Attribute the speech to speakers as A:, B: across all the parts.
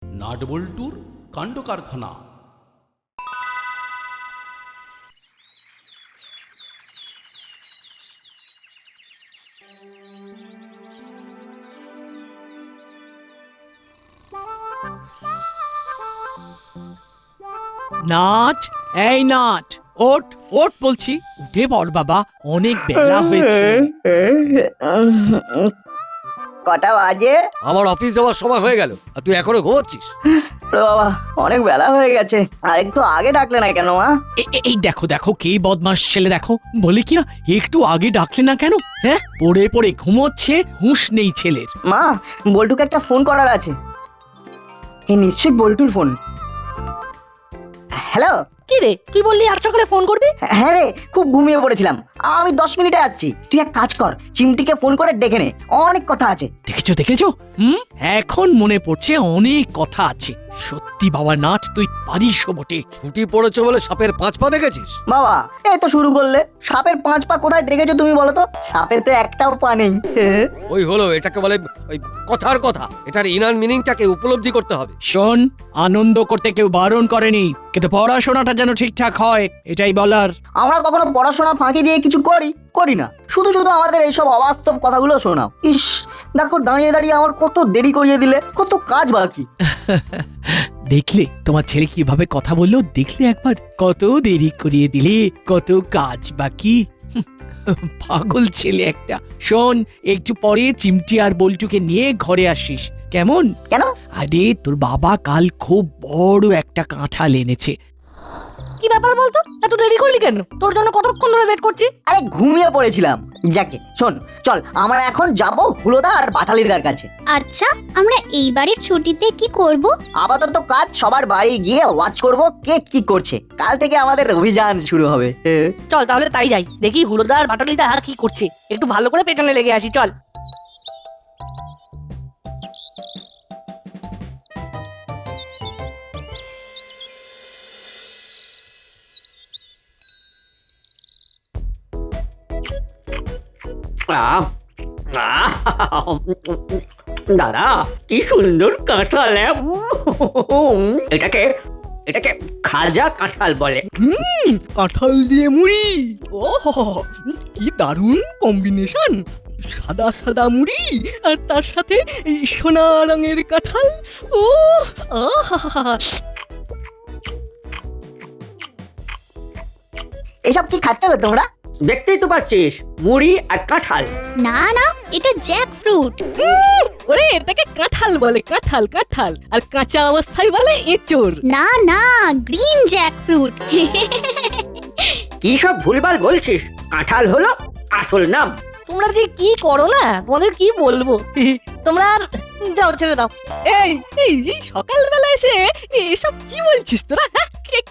A: নাটবল্টুর কাণ্ড কারখানা।
B: নাট, এই নাট, ওঠ ওঠ বলছি, উঠে পড় বাবা, অনেক বেলা হয়েছে।
C: কটা বাজে?
D: আমার অফিস যাওয়ার সময় হয়ে গেল আর তুই এখনো ঘুমোচ্ছিস?
C: ওরে বাবা, অনেক বেলা হয়ে গেছে। আর একটু আগে ডাকলে না কেন মা?
B: এই দেখো দেখো, কে বদমাস ছেলে দেখো, বলে কি না একটু আগে ডাকলে না কেন? হ্যাঁ, পড়ে পড়ে ঘুমোচ্ছে, হুঁশ নেই ছেলের।
C: মা, বল্টুকে একটা ফোন করার আছে। এই নিশ্চয়ই বল্টুর ফোন। হ্যালো।
E: কি রে, তুই বললি আজ সকালে ফোন করবি?
C: হ্যাঁ রে, খুব ঘুমিয়ে পড়েছিলাম। আমি 10 মিনিটে আসছি। তুই এক কাজ কর, চিমটিকে ফোন করে ডেকে নে, অনেক কথা আছে।
B: দেখেছো দেখেছো, এখন মনে পড়ছে অনেক কথা আছে। সত্যি বাবা নাট, তুই পারিস বটে।
D: ছুটি পড়েছে বলে সাপের 5 পা দেখেছিস?
C: বাবা, এই তো শুরু করলে। সাপের 5 পা কোথায় দেখেছো তুমি বলো তো? সাপের তো একটাও পা নেই।
D: ওই হলো, এটাকে বলে ওই কথার কথা। এটার ইনার মিনিংটাকে উপলব্ধি করতে হবে।
B: শোন, আনন্দ করতে কেউ বারণ করেনি, কিন্তু পড়াশোনাটা যেন ঠিকঠাক হয়, এটাই বলার।
C: আমরা কখনো পড়াশোনা ফাঁকি দিয়ে কিছু করি না। শুধু শুধু আমাদের এইসব অবাস্তব কথাগুলো শোনাও। ইস, দেখো দাঁড়িয়ে দাঁড়িয়ে আমার কত দেরি করিয়ে দিলে, কত কাজ বাকি।
B: দেখলে তোমার ছেলে কিভাবে কথা বললো? দেখলে একবার, কত দেরি করিয়ে দিলে, কত কাজ বাকি। পাগল ছেলে একটা। শোন, একটু পরে চিমটি আর বল্টুকে নিয়ে ঘরে আসিস, কেমন?
C: কেন?
B: আরে তোর বাবা কাল খুব বড় একটা কাঁঠাল এনেছে।
E: কি ব্যাপার বলতো, এত দেরি করলি কেন? তোর জন্য কতক্ষণ ধরে ওয়েট করছি।
C: আরে ঘুমিয়ে পড়েছিলাম। যাকে শোন, চল আমরা এখন যাব হুলোদা আর বাটালিদার কাছে।
F: আচ্ছা, আমরা এইবারের ছুটিতে কি করব?
C: আপাতত কাজ, সবার বাড়ি গিয়ে ওয়াচ করব কে কি করছে। কাল থেকে আমাদের অভিযান শুরু হবে।
E: চল তাহলে তাই যাই, দেখি হুলোদার বাটালিদা আর কি করছে, একটু ভালো করে পেছনে লেগে আসি, চল।
G: দাদা, কি সুন্দর কাঁঠাল! এটাকে এটাকে খাজা কাঁঠাল বলে।
H: কাঁঠাল দিয়ে মুড়ি, ও কি দারুণ কম্বিনেশন! সাদা সাদা মুড়ি আর তার সাথে এই সোনা রঙের কাঁঠাল। ও আহা!
C: এসব কি খাচ্ছ গো তোমরা?
G: দেখতেই তো পাচ্ছিস, মুড়ি আর কাঁঠাল।
F: না না, এটা জ্যাক ফ্রুট।
H: ওরে, এটাকে কাঁঠাল বলে, কাঁঠাল কাঁঠাল, আর কাঁচা অবস্থায় বলে এঁচোড়।
F: না না, গ্রিন জ্যাক ফ্রুট।
G: কি সব ভুলভাল বলছিস? কাঁঠাল হলো আসল নাম।
E: তোমরা যে কি করো না, তোমাদের কি বলবো। তোমরা আর যাও, ছেড়ে দাও।
H: এই এই এই সকালবেলা এসে এসব কি বলছিস তোরা? হ্যাঁ,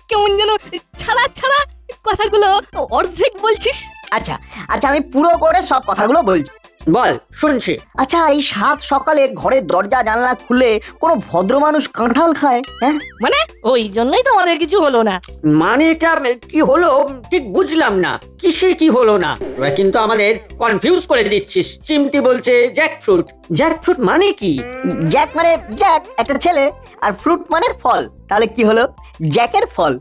H: কেমন যেন ছাড়া ছাড়া কথাগুলো অর্ধেক বলছিস।
C: আচ্ছা আচ্ছা, আমি পুরো করে সব কথাগুলো বলছি।
G: বল, শুনছি।
C: আচ্ছা, এই 7 সকালে ঘরের দরজা জানলা খুলে কোনো ভদ্র মানুষ কাঁঠাল খায়? হ্যাঁ,
E: মানে ওই জন্যই তোমাদের কিছু হলো না।
G: মানে এটা কি হলো ঠিক বুঝলাম না। কিসে কি হলো না? তোরা কিন্তু আমাদের কনফিউজ করে দিচ্ছিস। চিমটি বলছে জ্যাকফ্রুট। জ্যাকফ্রুট মানে কি?
C: জ্যাক মানে জ্যাক, একটা ছেলে, আর ফ্রুট মানে ফল। তাহলে কি হলো? জ্যাকের ফল।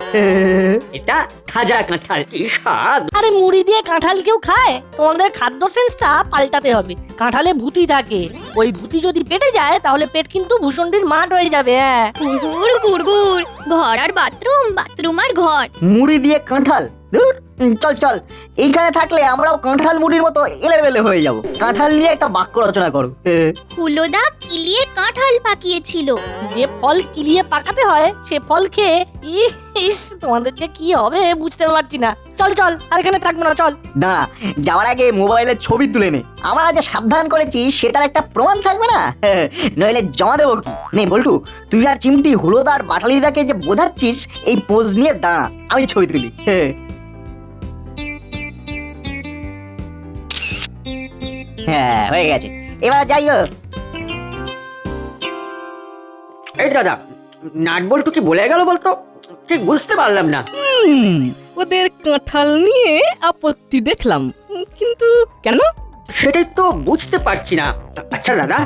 G: এটা খাজা কাঁঠাল। কি স্বাদ!
E: আরে মুড়ি দিয়ে কাঁঠাল কেউ খায়? তোমাদের খাদ্য সেন্সটা পাল্টাতে হবে। কাঁঠালে ভূতি থাকে, ওই ভূতি যদি পেটে যায় তাহলে পেট কিন্তু ভূষণ্ডির মাঠ হয়ে যাবে। হ্যাঁ,
F: গুড়গুড় গুড়গুড়, ঘর আর বাথরুম, বাথরুম আর ঘর।
C: মুড়ি দিয়ে কাঁঠাল, ধুর। চল চল, এইখানে থাকলে আমরাও কাঁঠাল মুড়ির মতো এলেবেলে হয়ে যাব। কাঁঠাল নিয়ে একটা বাক্য রচনা করো।
F: হুলোদা কিলিয়ে কাঁঠাল পাকিয়েছিল।
E: যে ফল কিলিয়ে পাকাতে হয় সে ফল খেয়ে ইস, তোমাদের যে কি হবে বুঝতে পারছি না। চল চল, আর এখানে থাকবো না, চল।
C: দাঁড়া, যাওয়ার আগে মোবাইলের ছবি তুলে নে। আমরা যে সাবধান করেছি সেটার একটা প্রমাণ থাকবে না? নইলে জমা দেবো কি? নে বল্টু, তুই আর চিমটি হুলোদার বাটালিদাকে যে বোঝাচ্ছিস, এই পোজ নিয়ে দাঁড়া, আমি ছবি তুলি। হ্যাঁ, হয়ে গেছে, এবার যাই হোক।
G: এই দাদা, নাট বল্টু কি বলে গেল বলতো? ঠিক বুঝতে পারলাম না।
H: ওদের কাঁঠাল নিয়ে আপত্তি দেখলাম, কিন্তু কেন?
G: সেটাই তো বুঝতে পারছি না। আচ্ছা দাদা,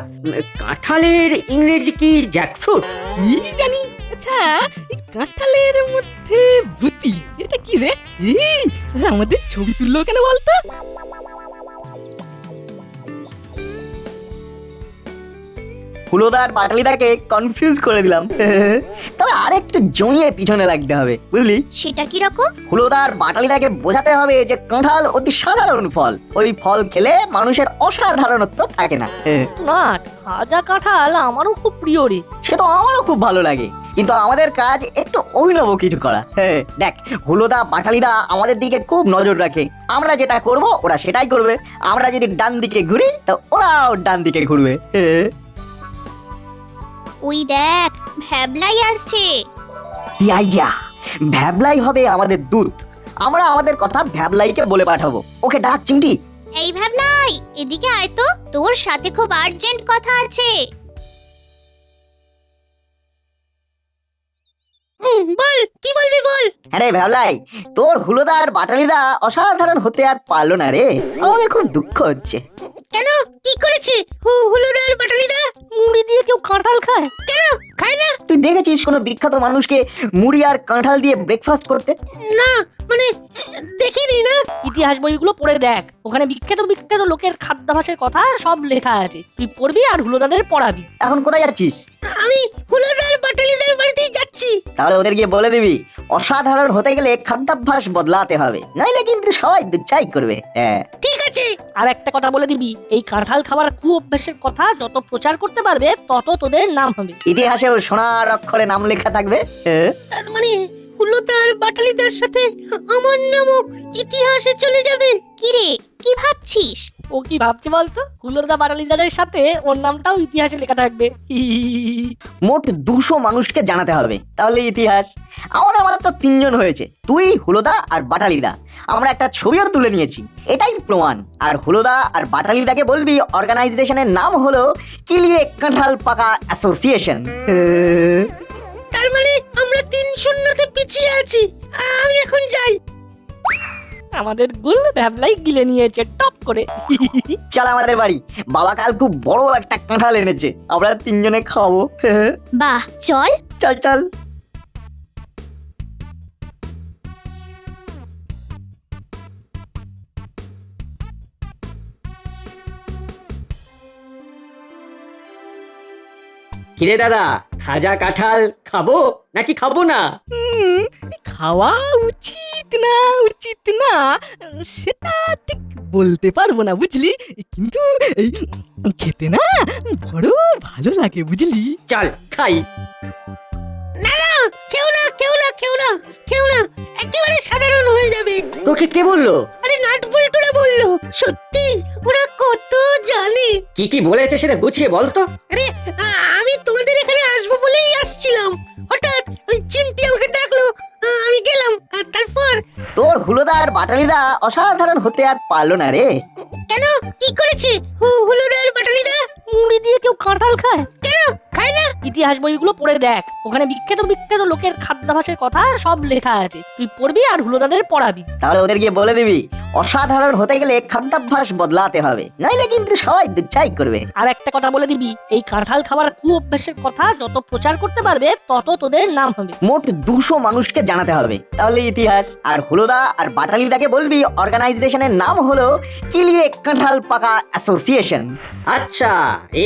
G: কাঁঠালের ইংরেজি কি জ্যাকফ্রুট?
H: কি জানি। আচ্ছা, এই কাঁঠালের মধ্যে ভূতি, এটা কি রে? এই আমাদের ছবি তুললো কেন বলতো?
C: হুলোদার বাটালিদাকে কনফিউজ করে দিলাম। তবে আরেকটু জমিয়ে পিছনে লাগতে হবে, বুঝলি?
F: সেটা কি রকম?
C: হুলোদার বাটালিদাকে বোঝাতে হবে যে কাঁঠাল অতি সাধারণ ফল, ওই ফল খেলে মানুষের অসাধারণত্ব থাকে না।
E: না, খাজা কাঁঠাল আমারও খুব প্রিয় রে।
C: সে তো আমারও খুব ভালো লাগে, কিন্তু আমাদের কাজ একটু অভিনব কিছু করা। দেখ, হুলোদা বাটালিদা আমাদের দিকে খুব নজর রাখে, আমরা যেটা করব ওরা সেটাই করবে। আমরা যদি ডান দিকে ঘুরি তো ওরাও ডান দিকে ঘুরবে।
F: ওই দেখ, ভ্যাবলাই আসছে।
C: কি আইডিয়া! ভ্যাবলাই হবে আমাদের দূত, আমরা আমাদের কথা ভ্যাবলাইকে বলে পাঠাবো। ওকে ডাক চিমটি।
F: এই ভ্যাবলাই, এদিকে আয় তো, তোর সাথে খুব আর্জেন্ট কথা আছে। বল, কি বলবি বল।
C: আরে ভ্যাবলাই, তোর হুলোদা আর বাটালিদা অসাধারণ হতে আর পারলো না রে, আমাদের খুব দুঃখ হচ্ছে।
F: কেন, কি করেছে হুলুদার বাটালিদা?
E: মুড়ি দিয়ে কেউ কাঁঠাল খায়?
F: কেন খায় না?
C: তুই দেখেছিস কোনো বিখ্যাত মানুষকে মুড়ি আর কাঁঠাল দিয়ে ব্রেকফাস্ট করতে?
F: না, মানে দেখিনি না।
E: ইতিহাস বইগুলো পড়ে দেখ, ওখানে বিখ্যাত বিখ্যাত লোকের খাদ্যাভ্যাসের কথা সব লেখা আছে। তুই পড়বি আর হুলোদাদের পড়াবি।
C: এখন কোথায় যাচ্ছিস?
F: আমি হুলুদার বাটালিদার বাড়িতেই যাচ্ছি।
C: তাহলে ওদের গিয়ে বলে দিবি অসাধারণ হতে গেলে খাদ্যাভ্যাস বদলাতে হবে, নইলে কিন্তু সবাই দুচ্ছাই করবে। হ্যাঁ,
F: ঠিক আছে।
E: আর একটা কথা বলে দিবি, এই কাঁঠাল খাবার কুঅভ্যাসের কথা যত প্রচার করতে পারবে তত তোদের নাম হবে।
C: ইতিহাসেও সোনার অক্ষরে নাম লেখা থাকবে।
F: তার মানে হুলুদার বাটালিদার সাথে আমার নামও ইতিহাসে চলে যাবে। কি রে, কি ভাবছিস?
E: ও কি ভাবছে বলতো? হুলোদা বাটালিদাদের সাথে ওর নামটাও ইতিহাসে লেখা থাকবে।
C: মোট 200 মানুষকে জানাতে হবে, তাহলে ইতিহাস। আমাদের মাত্র 3 জন হয়েছে, তুই, হুলোদা আর বাটালিদা। আমরা একটা ছবিও তুলে নিয়েছি, এটাই প্রমাণ। আর হুলোদা আর বাটালিদাকে বলবি অর্গানাইজেশনের নাম হলো কিলিয়ে কাঁঠাল পাকা অ্যাসোসিয়েশন।
F: তার মানে আমরা 3-0-তে পিছিয়ে আছি। আমি এখন যাই।
E: আমাদের গুল ভ্যাবলাই গিলে নিয়েছে টপ করে।
C: চল আমাদের বাড়ি, বাবা কাল খুব বড় একটা কাঁঠাল এনেছে, আমরা 3 জনে খাবো।
F: বাহ, চল।
C: চল চল।
G: কিরে দাদা, খাজা কাঁঠাল খাবো নাকি খাবো না?
H: খাওয়া উচিত না সেটা ঠিক বলতে পারবো না, বুঝলি, কিন্তু এই খেতে না বড় ভালো লাগে, বুঝলি।
G: চল খাই।
F: কেউ না, কেউ না, কেউ না, কেউ না, একেবারে সাধারণ হয়ে যাবে।
G: তোকে কে বললো?
F: আরে নাট বল্টুরা বললো। সত্যি, ওরা কত জানে।
G: কি কি বলেছে সেটা গুছিয়ে বল তো।
F: আরে আমি তোমাদের এখানে আসবো বলেই আসছিলাম, হঠাৎ ওই চিমটি আমাকে ডাকলো, আমি গেলাম। আর তারপর
C: তোর হুলোদা আর বাটালিদা অসাধারণ হতে আর পারলো না রে।
F: কেন, কি করেছে হুলুদার বাটালিদা?
E: মুড়ি দিয়ে কেউ কাঁঠাল খায়?
F: কেন খায় না?
E: ইতিহাস বইগুলো পড়ে দেখ, ওখানে বিখ্যাত বিখ্যাত লোকের খাদ্যাভ্যাসের কথা সব লেখা আছে। তুই পড়বি আর হুলোদাদের পড়াবি।
C: তাহলে ওদের গিয়ে বলে দিবি অসাধারণ হতে গেলে খাদ্যাভ্যাস বদলাতে হবে, নইলে কিন্তু সবাই দুচ্ছাই করবে।
E: আর একটা কথা বলে দিবি, এই কাঁঠাল খাবার কুঅভ্যাসের কথা যত প্রচার করতে পারবে তত তোদের নাম হবে।
C: মোট 200 মানুষকে জানাতে হবে, তাহলে ইতিহাস। আর হুলোদা আর বাটালিদাকে বলবি অর্গানাইজেশনের নাম হলো কিলিয়ে কাঁঠাল পাকা অ্যাসোসিয়েশন।
G: আচ্ছা,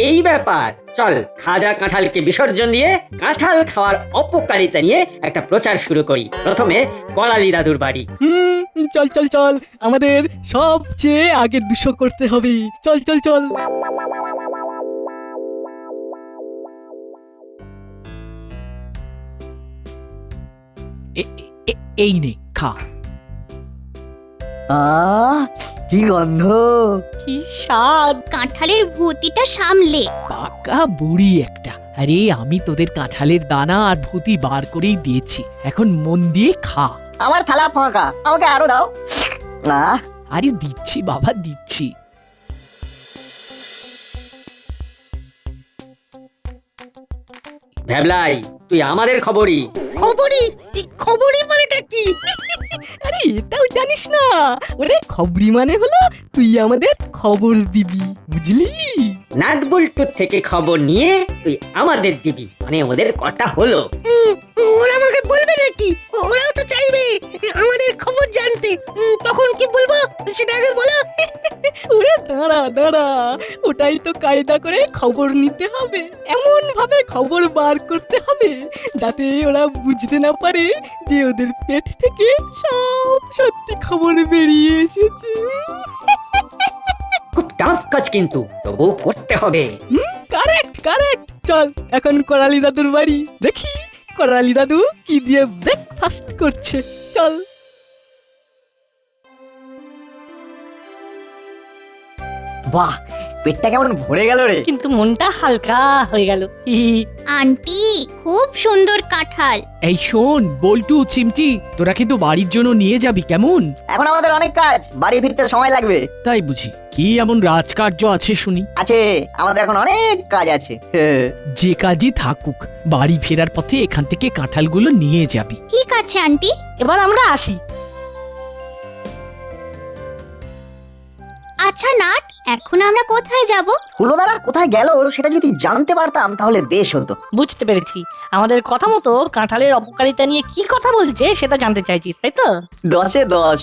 G: এই ব্যাপার। চল, খাজা কাঁঠালকে বিসর্জন দিয়ে কাঁঠাল খাওয়ার অপকারিতা নিয়ে একটা প্রচার শুরু করি। প্রথমে কলালি দাদুর বাড়ি।
H: চল চল চল, আমাদের সবচেয়ে আগে 200 করতে হবে। চল চল চল।
B: এই নে খা।
C: কি গন্ধ!
E: কি স্বাদ!
F: কাঁঠালের ভূতিটা সামলে।
B: পাকা বুড়ি একটা। আরে আমি তোদের কাঁঠালের দানা আর ভূতি বার করেই দিয়েছি, এখন মন দিয়ে খা।
C: আমার থালা ফাঁকা, আমাকে আরো দাও। না,
B: আরে দিচ্ছি বাবা, দিচ্ছি।
G: ভ্যাবলাই, তুই আমাদের খবরই।
F: খবরই? খবরই মানেটা কি?
H: আরে এটাও জানিস না? ওরে খবরি মানে হলো তুই আমাদের খবর দিবি, বুঝলি?
G: নাটবল্টুর থেকে খবর নিয়ে তুই আমাদের দিবি, মানে ওদের কথা হলো।
F: ওরা আমাকে বলবে নাকি? ওরাও তো চাইবে আমাদের খবর জানতে। তখন কি বলবো সেটা আগে বলো।
H: ওরে দাঁড়া দাঁড়া, ওটাই তো কায়দা করে খবর নিতে হবে, এমন ভাবে খবর বার করতে হবে যাতে ওরা বুঝতে না পারে যে ওদের পেট থেকে সব সত্যি খবর বেরিয়ে এসেছে।
G: খুব টাফ কাজ কিন্তু তবু করতে হবে।
H: Correct correct. চল এখন করালি দাদুর বাড়ি, দেখি করালি দাদু কি দিয়ে ব্রেকফাস্ট করছে। চল।
C: বাহ, পেটটা কেমন ভরে গেল রে।
E: কিন্তু মনটা হালকা হয়ে গেল।
F: আন্টি খুব সুন্দর কাঁঠাল।
B: এই শোন বল্টু চিমটি, তোরা কিন্তু বাড়ির জন্য নিয়ে যাবি কেমন?
C: এখন আমাদের অনেক কাজ, বাড়ি ফিরতে সময় লাগবে।
B: তাই বুঝি? কি এমন রাজকার্য আছে শুনি?
C: আছে, আমাদের এখন অনেক কাজ আছে।
B: যে কাজই থাকুক, বাড়ি ফেরার পথে এখান থেকে কাঁঠালগুলো নিয়ে যাবি।
F: ঠিক আছে আন্টি।
E: এবার আমরা আসি।
F: আচ্ছা নাট, এখন আমরা কোথায় যাব?
C: হুলোদারা কোথায় গেল সেটা যদি জানতে পারতাম তাহলে বেশ হতো।
E: বুঝতে পেরেছি, আমাদের কথা মতো কাঁঠালের অপকারিতা নিয়ে কি কথা বলছে সেটা জানতে চাইছিস, তাই তো?
C: 10-এ 10।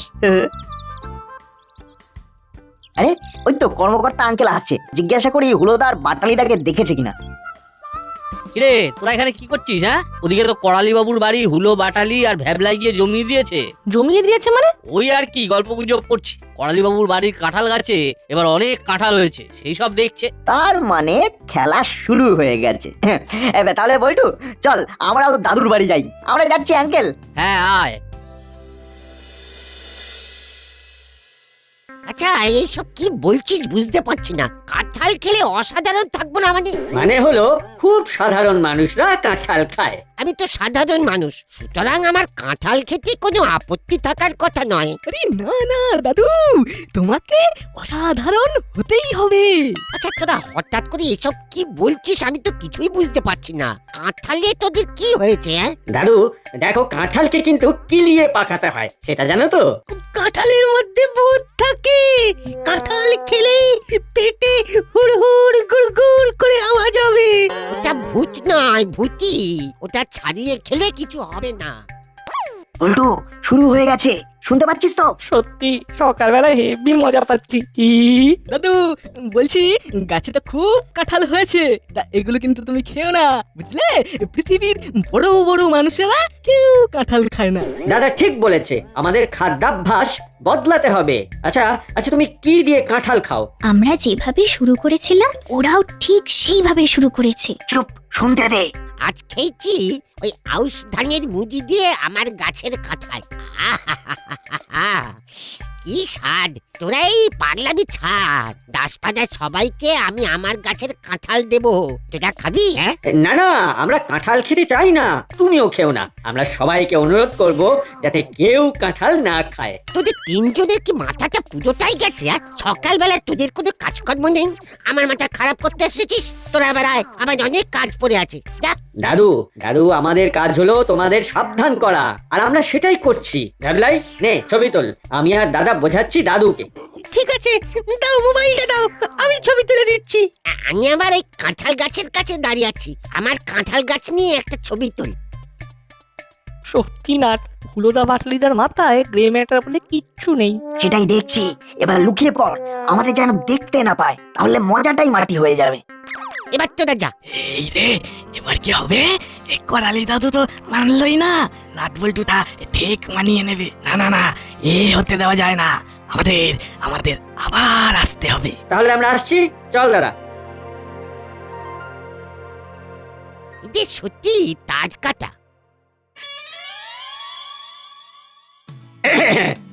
C: আরে ওই তো কর্মকর্তা আঙ্কেল আসছে, জিজ্ঞাসা করি হুলোদার বাটালিটাকে দেখেছে কিনা।
I: কিরে তোরা এখানে কি করছিস? হ্যাঁ, ওদিকে তো করালি বাবুর বাড়ি হুলো বাটালি আর ভ্যাবলাই গিয়ে জমিয়ে দিয়েছে।
E: জমিয়ে দিয়েছে মানে?
I: ওই আর কি গল্প গুজব করছি। করালি বাবুর বাড়ির কাঁঠাল গাছে এবার অনেক কাঁঠাল হয়েছে, সেই সব দেখছে।
C: তার মানে খেলা শুরু হয়ে গেছে। তাহলে বইটু চল আমরাও দাদুর বাড়ি যাই। আমরা যাচ্ছি আঙ্কেল।
I: হ্যাঁ আয়।
J: আচ্ছা এইসব কি বলছিস বুঝতে পারছি না। কাঁঠাল খেলে অসাধারণ থাকবো না
G: মানে হলো খুব সাধারণ মানুষরা কাঁঠাল খায়।
J: আমি তো সাধারণ মানুষ, সুতরাং আমার কাঁঠাল খেতে কোনো আপত্তি থাকার কথা নয়।
H: আরে না না দাদু, তোমাকে অসাধারণ হতেই হবে।
J: আচ্ছা তোরা হঠাৎ করে এসব কি বলছিস, আমি তো কিছুই বুঝতে পারছি না। কাঁঠালে তোদের কি হয়েছে?
G: দাদু দেখো, কাঁঠালকে কিন্তু কিলিয়ে পাকাতে হয়, সেটা জানো তো?
F: কাঁঠালের মধ্যে ভূত থাকে। কাঁঠাল খেলে পেটে হুড়হুড় গুড়গুড় করে আওয়াজ হবে।
J: ওটা ভূত নয়, ভূতি। ওটা ছাড়িয়ে খেলে কিছু হবে না।
C: উল্টু শুরু হয়ে গেছে, শুনতে পাচ্ছিস তো?
E: সত্যি সকালবেলায় হেভি মজা পাচ্ছি।
H: দাদু বলছি, গাছে তো খুব কাঁঠাল হয়েছে, তা এগুলো কিন্তু তুমি খেও না, বুঝলে? পৃথিবীর বড় বড় মানুষেরা কেউ কাঁঠাল খায় না।
G: দাদা ঠিক বলেছে, আমাদের খাদ্যাভ্যাস বদলাতে হবে। আচ্ছা আচ্ছা, তুমি কি দিয়ে কাঁঠাল খাও?
F: আমরা যেভাবে শুরু করেছিলাম ওরাও ঠিক সেইভাবে শুরু করেছে।
C: চুপ, শুনতে দে।
J: আজ খেয়েছি ওই আউশ ধানের মুড়ি দিয়ে আমার গাছের কাঁঠাল। আহাহাহাহা। কি স্বাদ! তোরা এই পাগলামি ছাড়। দাসপাড়ার সবাইকে আমি আমার গাছের কাঁঠাল দেব, তোরা খাবি? হ্যাঁ,
G: না না, আমরা কাঁঠাল খেতে চাই না, তুমিও খেও না। আমরা সবাইকে অনুরোধ করব যাতে কেউ কাঁঠাল না খায়।
J: তোদের তিনজনের কি মাথাটা পুরোটাই গেছে? সকালবেলা তোদের কোনো কাজকর্ম নেই, আমার মাথা খারাপ করতে এসেছিস? তোরা আবার আয়, আমার অনেক কাজ পড়ে আছে। যা।
G: দাদু দাদু, আমাদের কাজ হলো তোমাদের সাবধান করা, আর আমরা সেটাই করছি। ভ্যাবলাই নে ছবি তোল, আমি আর দাদা বোঝাচ্ছি দাদুকে।
F: ঠিক আছে, দাও মোবাইলটা দাও, আমি ছবি তুলে দিচ্ছি।
J: আমি আবার এই কাঁঠাল গাছের কাছে দাঁড়িয়ে আছি, আমার কাঁঠাল গাছ নিয়ে একটা ছবি তুল।
E: সত্যি নাট, হুলোদা বাটলিদার মাথায় গ্রে ম্যাটার বলে কিচ্ছু নেই।
C: সেটাই দেখছি, এবার লুকিয়ে পড়, আমাদের যেন দেখতে না পায়, তাহলে মজাটাই মাটি হয়ে যাবে।
J: এবার তোরা যা।
H: এই রে, এবার কি হবে? করালি দাদু তো মানলই না, নাট বল্টুটা ঠিক মানিয়ে নেবে। না না না, এ হতে দেওয়া যায় না, আমাদের আমাদের আবার আসতে হবে।
G: তাহলে আমরা আসছি, চল দাদা।
J: এদের সত্যি তাজ কাটা।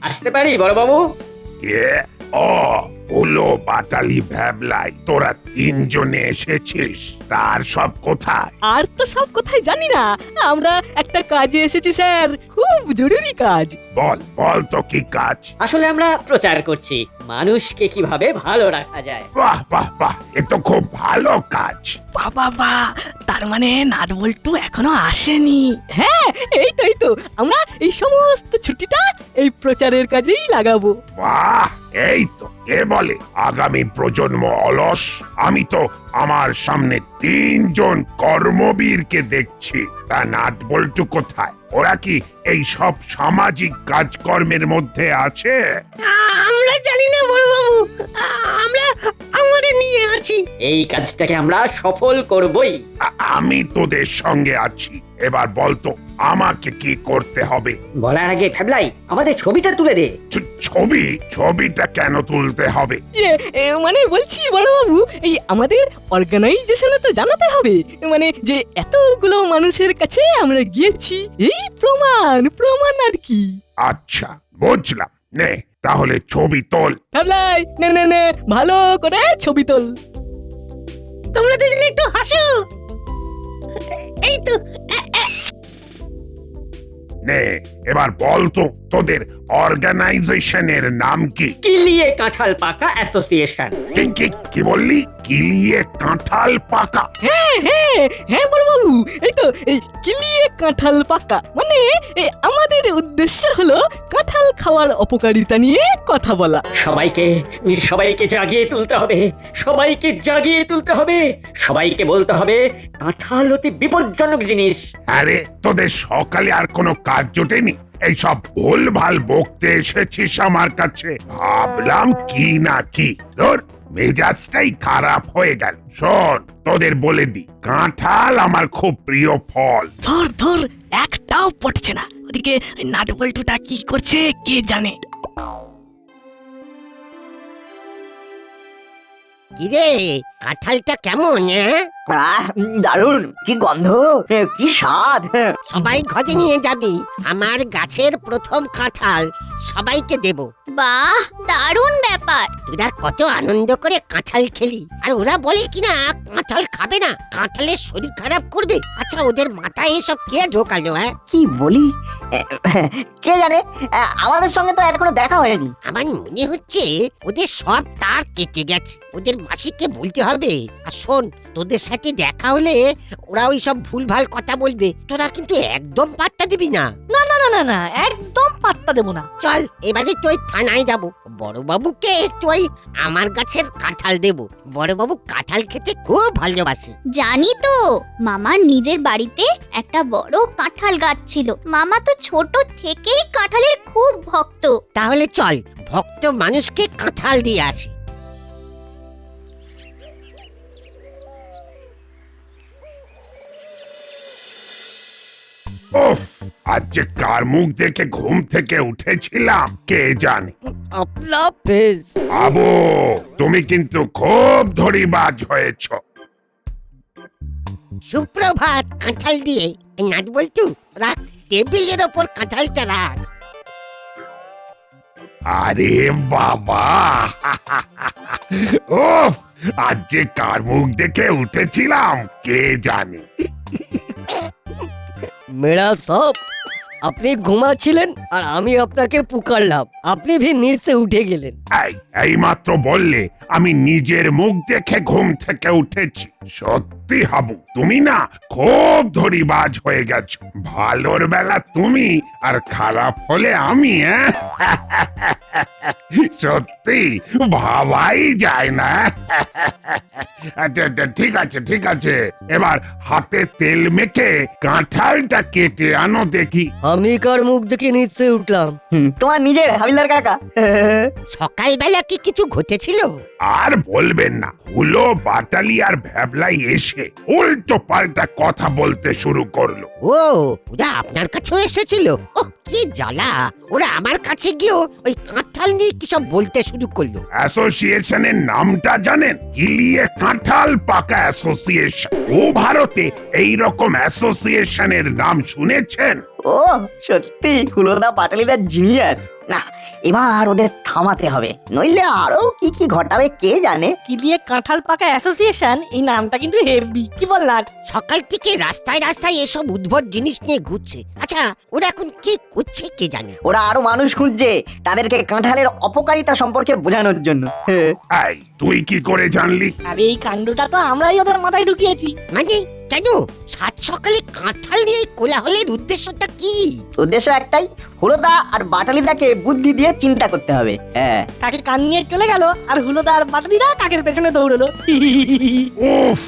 G: আসতে পারি বড় বাবু?
K: হলো বাটালি ভ্যাবলাই, তোরা তিনজনে এসেছিস, তার সব কোথায়?
H: আর তো সব কোথায় জানি না, আমরা একটা কাজে এসেছি স্যার, খুব জরুরি কাজ।
K: বল বল তো কি কাজ?
G: আসলে আমরা প্রচার করছি মানুষকে কিভাবে ভালো রাখা যায়।
K: বাহ বাহ বাহ, এ তো খুব ভালো কাজ।
H: বাবা, তার মানে নাটবল্টু এখনো আসেনি? হ্যাঁ, এই তো আমরা এই সমস্ত ছুটিটা এই প্রচারের কাজেই লাগাবো।
K: বাহ, এই তো কে বলে আগামী প্রজন্ম অলস? আমি তো আমার সামনে তিনজন কর্মবীরকে দেখছি, তা নাটবল্টু কোথায়? ওরা কি এই সব সামাজিক কাজকর্মের মধ্যে আছে?
F: আমরা জানি না বড়বাবু, আমরা আমাদের নিয়ে আছি।
G: এই কাজটাকে আমরা সফল করবই।
K: আমি তোদের সঙ্গে আছি, এবার বলতো আমাকে কি করতে হবে?
G: বলার আগে ভ্যাবলাই, আমাদের ছবিটা তুলে দে।
K: ছবিটা কেন তুলতে হবে?
H: মানে বলছি বড়বাবু, এই আমাদের অর্গানাইজেশনে তো জানাতে হবে, মানে যে এতগুলো মানুষের কাছে আমরা গিয়েছি, এই প্রমাণ আর কি।
K: আচ্ছা বুঝলাম, নে তাহলে ছবি তোল।
H: ভাবলাই, নে ভালো করে ছবি তোল।
F: তোমরা দুজনে একটু হাসো। এই তো
K: নে এবার বল তো তোদের অর্গানাইজেশনের নাম কি?
G: কিলিয়ে কাঁঠাল পাকা অ্যাসোসিয়েশন।
K: কি বললি? কিলিয়ে কাঁঠাল পাকা?
H: হ্যাঁ বড়বাবু, এই তো এই কিলিয়ে কাঁঠাল পাকা, মানে আমাদের উদ্দেশ্য হলো কাঁঠাল খাওয়ার অপকারিতা নিয়ে কথা বলা।
G: সবাইকে জাগিয়ে তুলতে হবে, সবাইকে বলতে হবে কাঁঠাল অতি বিপজ্জনক জিনিস।
K: আরে তোদের সকালে আর কোনো কাজ জোটেনি? এইসব ভুলভাল বকতে এসেছিস আমার কাছে? ভাবলাম কি না কি, তোর মেজাজটাই খারাপ হয়ে গেল। শোন, তোদের বলে দি, কাঁঠাল আমার খুব প্রিয় ফল।
H: ধর একটাও পটছে না, ওদিকে নাটবল্টুটা কি করছে কে জানে।
J: কিরে, কাঁঠালটা কেমন?
C: দারুণ, কি গন্ধ, কি স্বাদ।
J: সবাই ঘরে নিয়ে যাবি, আমার গাছের প্রথম কাঁঠাল সবাইকে দেব।
F: বাহ, দারুণ ব্যাপার।
J: তোরা কত আনন্দ করে কাঁঠাল খেলি, আর ওরা বলে কিনা কাঁঠাল খাবে না, কাঁঠালের শরীর খারাপ করবে। আচ্ছা, ওদের মাথায় এসব কে ঢোকালো?
C: কি বলি, কে জানে, আমাদের সঙ্গে তো এখনো দেখা হয়নি।
J: আমার মনে হচ্ছে ওদের সব তার কেটে গেছে, ওদের মাসিকে বলতে হবে। আর শোন, তোদের সাথে দেখা হলে ওরা ওই সব ভুলভাল কথা বলবে, তোরা কিন্তু একদম পাত্তা দিবি না।
E: না একদম পাত্তা দেবো না।
J: চল এবারে তুই থানায় যাব, বড়বাবুকে একটু ওই আমার গাছের কাঁঠাল দেব। বড়বাবু কাঁঠাল খেতে খুব ভালোবাসে।
F: জানি তো, মামার নিজের বাড়িতে একটা বড় কাঁঠাল গাছ ছিল। মামা তো ছোট থেকেই কাঁঠালের খুব ভক্ত।
J: তাহলে চল ভক্ত মানুষকে কাঁঠাল দিয়ে আসি।
K: উফ, আজ যে কার মুখ দেখে ঘুম থেকে উঠেছিলাম কে জানে। আবু, তুমি কিন্তু খুব ধরিবাজ হয়েছ।
J: সুপ্রভাত। কাঁঠাল দিয়ে নাট বলতু, রাখ টেবিলের ওপর কাঁঠালটা রাখ।
K: আরে বাবা, উফ, আজ যে কার মুখ দেখে উঠেছিলাম কে জানে।
L: মেরা সব, আপনি ঘুমাচ্ছিলেন আর আমি আপনাকে পুকারলাম, আপনি ভি নিচে উঠে গেলেন।
K: এই মাত্র বললে আমি নিজের মুখ দেখে ঘুম থেকে উঠেছি। সত্যি হাবু, তুমি না খুব ধরিবাজ হয়ে গেছো। ভালোর বেলা তুমি আর খারাপ হলে আমি। সত্যি ভাবাই যায় না। ঠিক আছে, এবার হাতে তেল মেখে কাঁঠালটা কেটে আনো দেখি।
L: আমি কার মুখ দেখে নিচে উঠলাম?
C: তোমার নিজের হাবিলদার কাকা।
J: সকালবেলা কি কিছু ঘটেছিল?
K: আর বলবেন না, হুলো, বাটালি আর ভ্যাবলাই এসে উল্টো পাল্টা কথা বলতে শুরু করলো।
J: ও, ওরা আপনার কাছেও এসেছিল? ও কি জ্বালা, ওরা আমার কাছে গিয়েও ওই কাঁঠাল নিয়ে কি সব বলতে শুরু করলো।
K: অ্যাসোসিয়েশনের নামটা জানেন? কিলিয়ে কাঁঠাল পাকা অ্যাসোসিয়েশন। ও ভারতে এই রকম অ্যাসোসিয়েশনের নাম শুনেছেন?
C: ও সত্যি হুলোদা বাটালিদা জিনিয়াস। না, এবার ওদের থামাতে হবে, নইলে আরো কি কি ঘটাবে কে জানে।
E: কি দিয়ে কাঁঠাল পাকা অ্যাসোসিয়েশন, এই নামটা কিন্তু হেভি, কি বল না?
J: সকাল থেকে রাস্তায় রাস্তায় এসব উদ্ভট জিনিস নিয়ে ঘুরছে। আচ্ছা ওরা এখন কি করছে কে জানে।
C: ওরা আরো মানুষ খুঁজছে তাদেরকে কাঁঠালের অপকারিতা সম্পর্কে বোঝানোর জন্য।
K: এই তুই কি করে জানলি?
E: আরে এই কাণ্ডটা তো আমরাই ওদের মাথায় ঢুকিয়েছি।
J: মানে কেন সাত সকালে কাঁঠাল নিয়ে কোলাহলের উদ্দেশ্যটা কি?
C: উদ্দেশ্য একটাই, হুলোদা আর বাটালিদাকে বুদ্ধি দিয়ে চিন্তা করতে হবে। হ্যাঁ,
E: কাকের কান নিয়ে চলে গেল আর হুলোদা আর বাটালিদা কাকের পেছনে দৌড়লো।
K: উফ,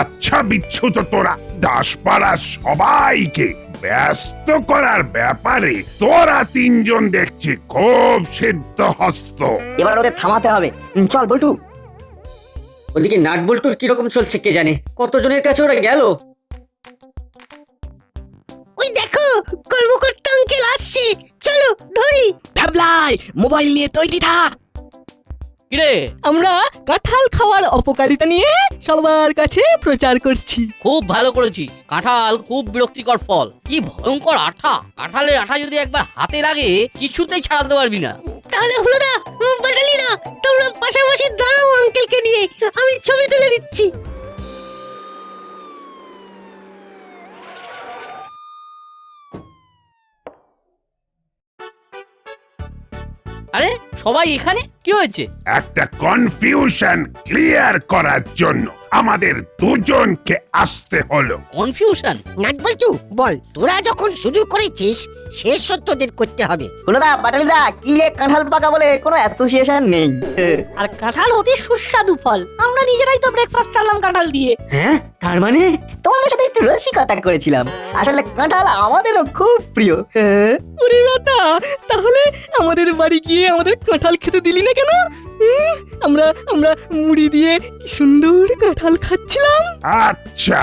K: আচ্ছা বিচ্ছু তো তোরা দাসপাড়া সবাইকে ব্যস্ত করার ব্যাপারে তোরা তিনজন দেখছি খুব সিদ্ধ হস্ত।
C: এবার ওদের থামাতে হবে। চল বল্টু।
G: ওদিকে নাট বল্টুর কিরকম চলছে কে জানে, কতজনের কাছে ওরা গেল।
F: ওই দেখো কর্মকর্তা আঙ্কেল আসছে, চলো ধরি।
H: ভ্যাবলাই মোবাইল নিয়ে তৈরি থাক।
I: কিরে
H: আমরা কাঁঠাল খাওয়ার অপকারিতা নিয়ে সবার কাছে প্রচার করছি।
I: খুব ভালো করেছিস। কাঁঠাল খুব বিরক্তিকর ফল, কি ভয়ঙ্কর আঠা। কাঁঠালের আঠা যদি একবার হাতে লাগে কিছুতেই ছাড়াতে পারবি না।
F: তাহলে হুলোদা বাটালিদা তোমরা পাশাপাশি দাঁড়াও আঙ্কেলকে নিয়ে, আমি ছবি তুলে দিচ্ছি।
I: আরে সবাই এখানে, কি হয়েছে?
K: একটা কনফিউশন ক্লিয়ার করার জন্য আমাদের দুজনকে আসতে হলো।
I: কনফিউশন?
J: নাট বল্টু বল, তোরা যখন শুরু করেছিস শেষ সত্যদের করতে হবে।
C: হুলোদা বাটালিদা কি এ কাঁঠাল পাকা বলে কোনো অ্যাসোসিয়েশন নেই।
E: আর কাঁঠাল অতি সুস্বাদু ফল, আমরা নিজেরাই তো ব্রেকফাস্ট চালাম কাঁঠাল দিয়ে।
G: হ্যাঁ তার মানে
C: তোমাদের সাথে একটু রসিকতা করেছিলাম, আসলে কাঁঠাল আমাদেরও খুব প্রিয়।
H: ওরে বাবা, তাহলে আমাদের বাড়ি গিয়ে আমাদের কাঁঠাল খেতে দিলি না কেন? আমরা আমরা মুড়ি দিয়ে কি সুন্দর কাঁঠাল খাচ্ছিলাম।
K: আচ্ছা,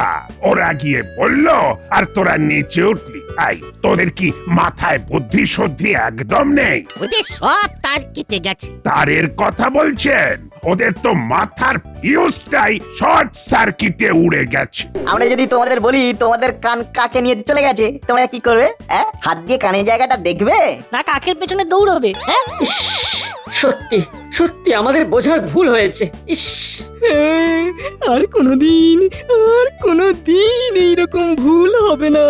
K: ওরা গিয়ে বললো আর তোরা নিচে উঠলি। আই তোদের কি মাথায় বুদ্ধি শুদ্ধি একদম নেই?
J: ওদের সব তার কেটে গেছে।
K: তারের কথা বলছেন? ওদের তো মাথার ফিউজটাই শর্ট সার্কিটে উড়ে গেছে।
C: আমরা যদি তোমাদের বলি তোমাদের কান কাকে নিয়ে চলে গেছে, তোমরা কি করবে? হাত দিয়ে কানের জায়গাটা দেখবে
E: না কাকের পেছনে দৌড়বে? হ্যাঁ,
G: সত্যি সত্যি আমাদের বোঝার ভুল হয়েছে। ইস,
H: আর কোনোদিন এইরকম ভুল হবে না।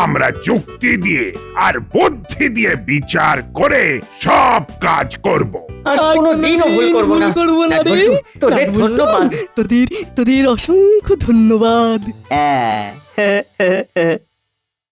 K: আমরা যুক্তি দিয়ে আর বুদ্ধি দিয়ে বিচার করে সব কাজ করব।
G: আর কোনোদিনও ভুল করবো না। নাট
H: রে।
G: বল্টু, তোদের ধন্যবাদ।
H: তোদের অসংখ্য ধন্যবাদ।
C: হ্যাঁ